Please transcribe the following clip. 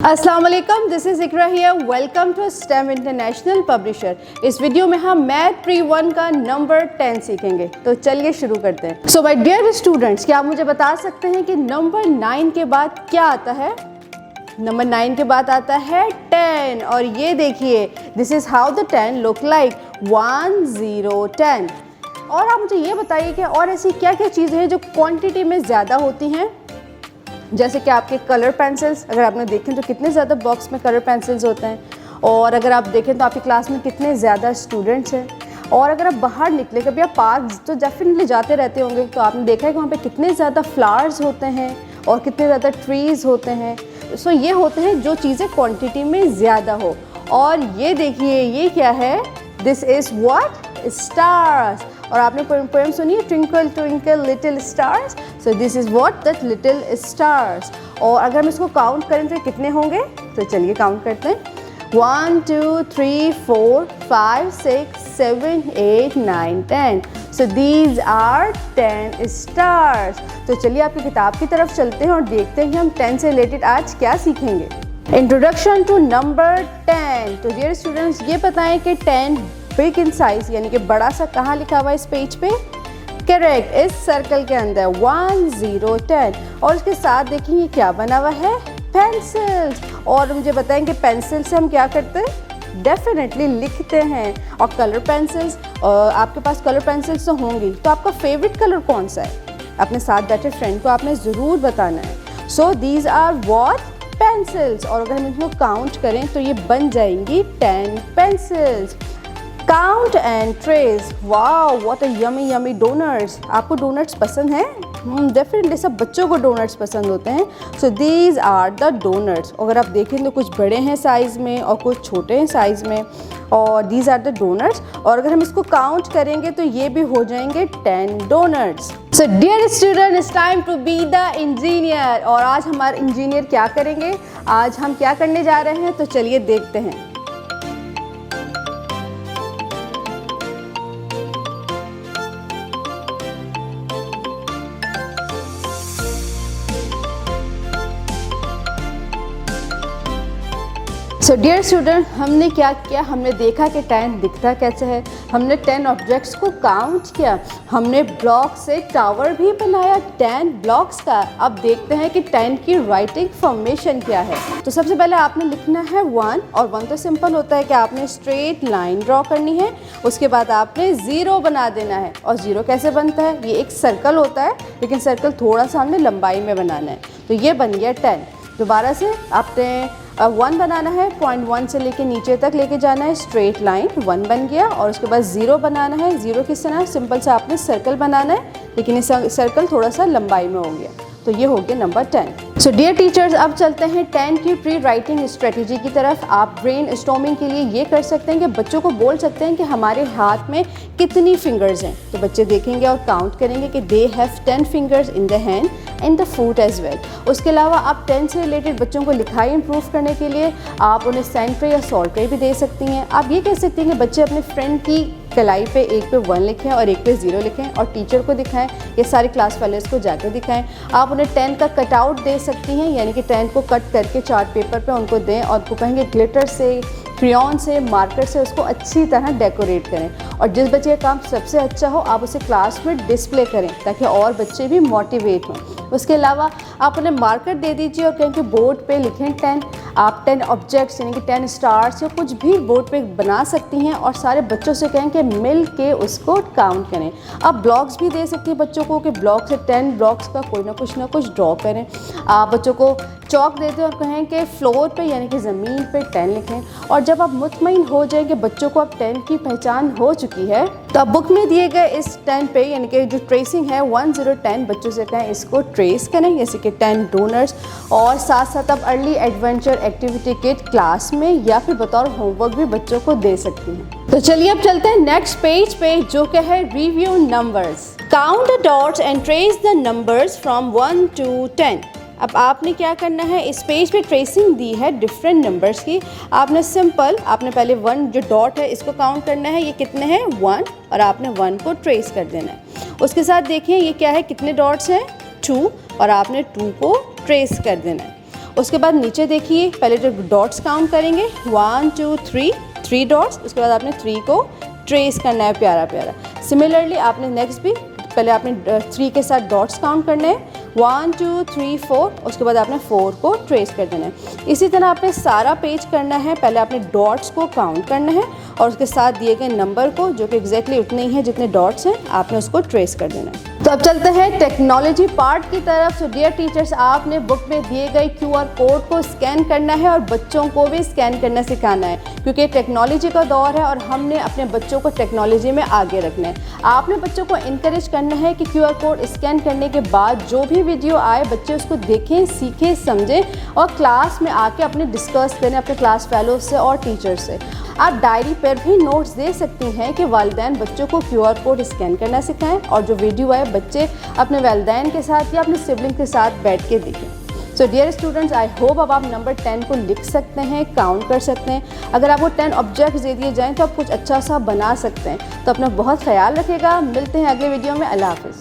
अस्सलाम वालेकुम, this is Iqra here. Welcome to STEM international publisher. इस वीडियो में हम मैथ प्री 1 का नंबर 10 सीखेंगे। तो चलिए शुरू करते हैं। सो माय डियर स्टूडेंट्स, क्या आप मुझे बता सकते हैं कि नंबर 9 के बाद क्या आता है? नंबर 9 के बाद आता है 10। और ये देखिए, this is how the 10 look like 1 0 10। और आप मुझे ये बताइए कि और ऐसी क्या क्या चीज़ें हैं जो क्वांटिटी में ज़्यादा होती हैं? जैसे कि आपके कलर पेंसिल्स, अगर आपने देखें तो कितने ज़्यादा बॉक्स में कलर पेंसिल्स होते हैं। और अगर आप देखें तो आपकी क्लास में कितने ज़्यादा स्टूडेंट्स हैं। और अगर आप बाहर निकले, कभी आप पार्क तो डेफिनेटली जाते रहते होंगे, तो आपने देखा है कि वहाँ पे कितने ज़्यादा फ्लावर्स होते हैं और कितने ज़्यादा ट्रीज़ होते हैं। सो ये होते हैं जो चीज़ें क्वान्टिटी में ज़्यादा हो। और ये देखिए, ये क्या है? This is what? स्टार्स। और आपने पोएम सुनी है, twinkle twinkle little stars. So this is what? That little stars. और अगर हम इसको काउंट करें तो कितने होंगे? तो चलिए काउंट करते हैं। 1 2 3 4 5 6 7 8 9 10। So these are 10 stars. तो चलिए आपकी किताब की तरफ चलते हैं और देखते हैं कि हम 10 से रिलेटेड आज क्या सीखेंगे। Introduction to number 10। तो डियर स्टूडेंट्स, ये बताएं कि 10 बिग इन साइज यानी कि बड़ा सा कहाँ लिखा हुआ है इस पेज पे? करेक्ट, इस सर्कल के अंदर 1 0 10। और इसके साथ देखिए ये क्या बना हुआ है? पेंसिल्स। और मुझे बताएं कि पेंसिल से हम क्या करते हैं? डेफिनेटली लिखते हैं। और कलर पेंसिल्स, आपके पास कलर पेंसिल्स तो होंगी, तो आपका फेवरेट कलर कौन सा है? अपने साथ बैठे फ्रेंड को आपने ज़रूर बताना है। So these are what? Pencils. और अगर हम इनको काउंट करें तो ये बन जाएंगी 10 pencils. Count and trace. Wow, what a yummy yummy doughnuts. आपको डोनट्स पसंद हैं? डेफिनेटली सब बच्चों को डोनट्स पसंद होते हैं। So these are the doughnuts. अगर आप देखें तो कुछ बड़े हैं साइज़ में और कुछ छोटे हैं साइज़ में। और दीज आर द डोनट्स। और अगर हम इसको काउंट करेंगे तो ये भी हो जाएंगे 10 doughnuts. So dear student, it's time to be the engineer. और आज हमारे इंजीनियर क्या करेंगे? आज हम क्या करने जा रहे हैं? तो चलिए देखते हैं। सो डियर स्टूडेंट, हमने क्या किया? हमने देखा कि 10 दिखता कैसे है। हमने 10 ऑब्जेक्ट्स को काउंट किया। हमने ब्लॉक से टावर भी बनाया 10 ब्लॉक्स का। अब देखते हैं कि 10 की राइटिंग फॉर्मेशन क्या है। तो सबसे पहले आपने लिखना है 1। और 1 तो सिंपल होता है कि आपने स्ट्रेट लाइन ड्रॉ करनी है। उसके बाद आपने 0 बना देना है। और 0 कैसे बनता है? ये एक सर्कल होता है, लेकिन सर्कल थोड़ा सा हमने लंबाई में बनाना है। तो ये बन गया 10। दोबारा से आपने 1 बनाना है, पॉइंट 1 से लेके नीचे तक लेके जाना है, स्ट्रेट लाइन 1 बन गया। और उसके बाद 0 बनाना है। 0 किस तरह? सिंपल सा आपने सर्कल बनाना है, लेकिन ये सर्कल थोड़ा सा लंबाई में हो गया। तो ये हो गया नंबर 10। सो डियर टीचर्स, अब चलते हैं 10 की प्री राइटिंग स्ट्रेटजी की तरफ। आप ब्रेन स्टॉर्मिंग के लिए ये कर सकते हैं कि बच्चों को बोल सकते हैं कि हमारे हाथ में कितनी फिंगर्स हैं। तो बच्चे देखेंगे और काउंट करेंगे कि they have 10 fingers in the hand and the foot as well. उसके अलावा आप 10 से रिलेटेड बच्चों को लिखाई इंप्रूव करने के लिए आप उन्हें सेंट पे या सॉल्ट पे भी दे सकती हैं। आप ये कह सकती हैं कि बच्चे अपने फ्रेंड की कलाई पे एक पे 1 लिखें और एक पे 0 लिखें और टीचर को दिखाएं, ये सारी क्लास फेलोज को जाकर दिखाएं। आप उन्हें 10 का कटआउट दे सकती हैं, यानी कि 10 को कट करके चार्ट पेपर पे उनको दें और उनको कहेंगे ग्लिटर से, क्रेयॉन से, मार्कर से उसको अच्छी तरह डेकोरेट करें। और जिस बच्चे का काम सबसे अच्छा हो आप उसे क्लास में डिस्प्ले करें ताकि और बच्चे भी मोटिवेट हों। उसके अलावा आप उन्हें मार्कर दे दीजिए और कहें कि बोर्ड पे लिखें 10। आप 10 ऑब्जेक्ट्स यानी कि 10 स्टार्स या कुछ भी बोर्ड पे बना सकती हैं और सारे बच्चों से कहें कि मिल के उसको काउंट करें। आप ब्लॉक्स भी दे सकती हैं बच्चों को कि ब्लॉक से 10 ब्लॉक्स का कोई ना कुछ ड्रॉ करें। आप बच्चों को चौक देते हैं और कहें कि फ्लोर पे यानी कि ज़मीन पे 10 लिखें। और जब आप मुतमईन हो जाएं कि बच्चों को अब 10 की पहचान हो चुकी है, तो आप बुक में दिए गए इस 10 पे यानी कि जो ट्रेसिंग है 1 0 10 बच्चों से कहें इसको ट्रेस करें, जैसे कि 10 डोनट्स। और साथ साथ आप early adventure activity kit class में या फिर बतौर होमवर्क भी बच्चों को दे सकती हैं। तो चलिए अब चलते हैं नेक्स्ट पेज पे, जो कि है review numbers. Count the dots and trace the numbers from 1 to 10। अब आपने क्या करना है? इस पेज पे ट्रेसिंग दी है डिफरेंट नंबर्स की। आपने पहले 1 जो डॉट है इसको काउंट करना है, ये कितने हैं? 1। और आपने 1 को ट्रेस कर देना है। उसके साथ देखिए ये क्या है, कितने डॉट्स हैं? 2। और आपने 2 को ट्रेस कर देना है। उसके बाद नीचे देखिए, पहले जो डॉट्स काउंट करेंगे 1 2 3 डॉट्स, उसके बाद आपने 3 को ट्रेस करना है प्यारा प्यारा। सिमिलरली आपने नेक्स्ट भी पहले आपने 3 के साथ डॉट्स काउंट करने हैं 1 2 3 4, उसके बाद आपने 4 को ट्रेस कर देना है। इसी तरह आपने सारा पेज करना है, पहले आपने डॉट्स को काउंट करना है और उसके साथ दिए गए नंबर को, जो कि एग्जैक्टली उतने ही हैं जितने डॉट्स हैं, आपने उसको ट्रेस कर देना है। तो अब चलते हैं टेक्नोलॉजी पार्ट की तरफ। सो डियर टीचर्स, आपने बुक में दिए गए QR कोड को स्कैन करना है और बच्चों को भी स्कैन करना सिखाना है, क्योंकि टेक्नोलॉजी का दौर है और हमने अपने बच्चों को टेक्नोलॉजी में आगे रखना है। आपने बच्चों को इनकरेज करना है कि QR कोड स्कैन करने के बाद जो भी वीडियो आए बच्चे उसको देखें, सीखें, समझें और क्लास में आके अपने डिस्कस करें अपने क्लास फेलो से और टीचर से। आप डायरी पर भी नोट्स दे सकती हैं कि वालिदैन बच्चों को QR कोड स्कैन करना सिखाएं और जो वीडियो आए बच्चे अपने वालिदैन के साथ या अपने सिबलिंग के साथ बैठ के देखें। So dear students, I hope अब आप नंबर 10 को लिख सकते हैं, काउंट कर सकते हैं। अगर आपको 10 ऑब्जेक्ट्स दे दिए जाएँ तो आप कुछ अच्छा सा बना सकते हैं। तो अपना बहुत ख्याल रखिएगा, मिलते हैं अगले वीडियो में। अल्लाह हाफ़िज़।